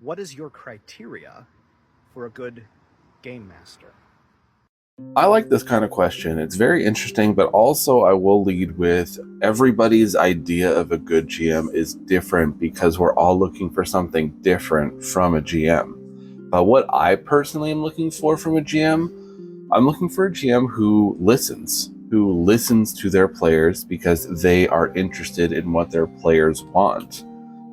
What is your criteria for a good game master? I like this kind of question. It's very interesting, but also I will lead with everybody's idea of a good GM is different because we're all looking for something different from a GM. But what I personally am looking for from a GM, I'm looking for a GM who listens to their players because they are interested in what their players want.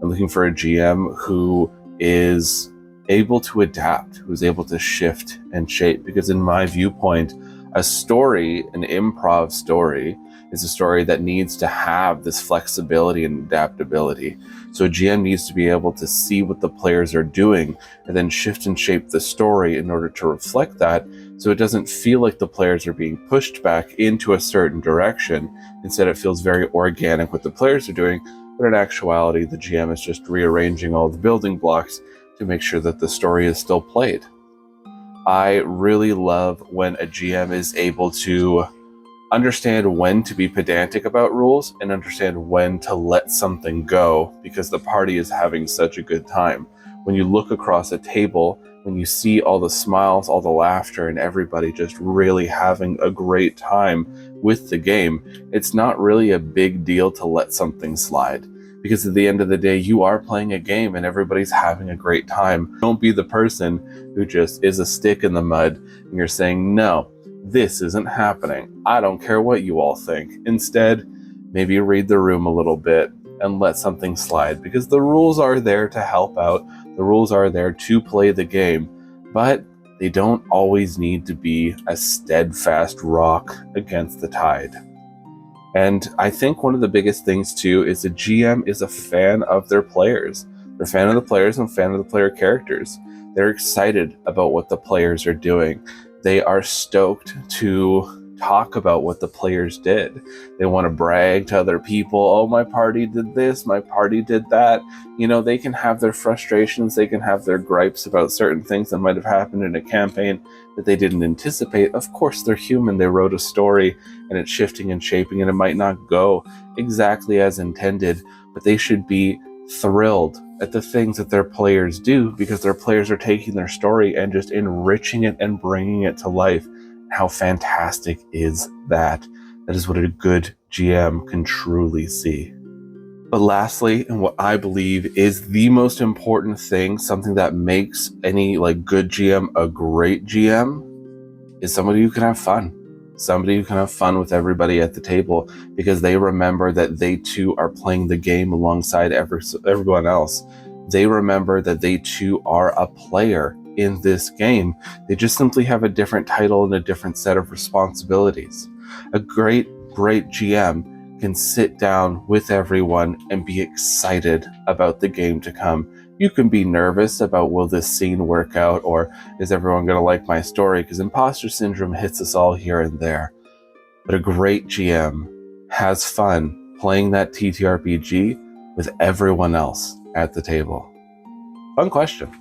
I'm looking for a GM who is able to adapt, who's able to shift and shape. Because in my viewpoint, a story, an improv story, is a story that needs to have this flexibility and adaptability. So a GM needs to be able to see what the players are doing and then shift and shape the story in order to reflect that, so it doesn't feel like the players are being pushed back into a certain direction. Instead, it feels very organic what the players are doing, but in actuality, the GM is just rearranging all the building blocks to make sure that the story is still played. I really love when a GM is able to understand when to be pedantic about rules and understand when to let something go because the party is having such a good time. When you look across a table, when you see all the smiles, all the laughter, and everybody just really having a great time with the game, it's not really a big deal to let something slide. Because at the end of the day, you are playing a game and everybody's having a great time. Don't be the person who just is a stick in the mud and you're saying, no, this isn't happening. I don't care what you all think. Instead, maybe read the room a little bit and let something slide, because the rules are there to help out. The rules are there to play the game, but they don't always need to be a steadfast rock against the tide. And I think one of the biggest things too is the GM is a fan of their players. They're a fan of the players and a fan of the player characters. They're excited about what the players are doing. They are stoked to talk about what the players did. They want to brag to other people, oh, my party did this, my party did that. You know, they can have their frustrations, they can have their gripes about certain things that might have happened in a campaign that they didn't anticipate. Of course, they're human. They wrote a story and it's shifting and shaping and it might not go exactly as intended, but they should be thrilled at the things that their players do because their players are taking their story and just enriching it and bringing it to life. How fantastic is that? That is what a good GM can truly see. But lastly, and what I believe is the most important thing, something that makes any good GM a great GM, is somebody who can have fun. Somebody who can have fun with everybody at the table because they remember that they too are playing the game alongside everyone else. They remember that they too are a player in this game. They just simply have a different title and a different set of responsibilities. A great GM can sit down with everyone and be excited about the game to come. You can be nervous about, will this scene work out, or is everyone going to like my story? Because imposter syndrome hits us all here and there. But a great GM has fun playing that TTRPG with everyone else at the table. Fun question.